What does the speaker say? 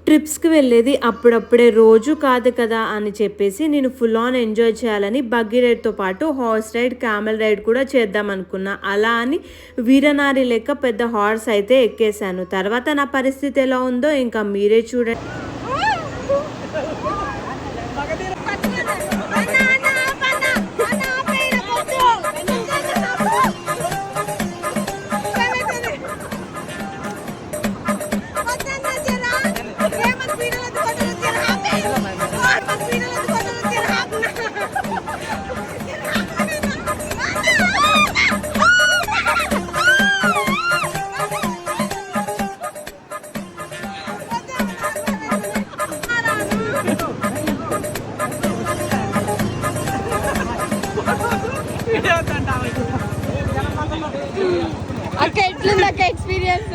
ట్రిప్స్కి వెళ్ళేది అప్పుడప్పుడే రోజు కాదు కదా అని చెప్పేసి నేను ఫుల్ ఆన్ ఎంజాయ్ చేయాలని బగ్గీ రైడ్తో పాటు హార్స్ రైడ్, క్యామెల్ రైడ్ కూడా చేద్దాం అనుకున్నా. అలా అని వీరనారి లెక్క పెద్ద హార్స్ అయితే ఎక్కేసాను. తర్వాత నా పరిస్థితి ఎలా ఉందో ఇంకా మీరే చూడండి. అక్క ఎట్లుంది అక్క ఎక్స్పీరియన్స్?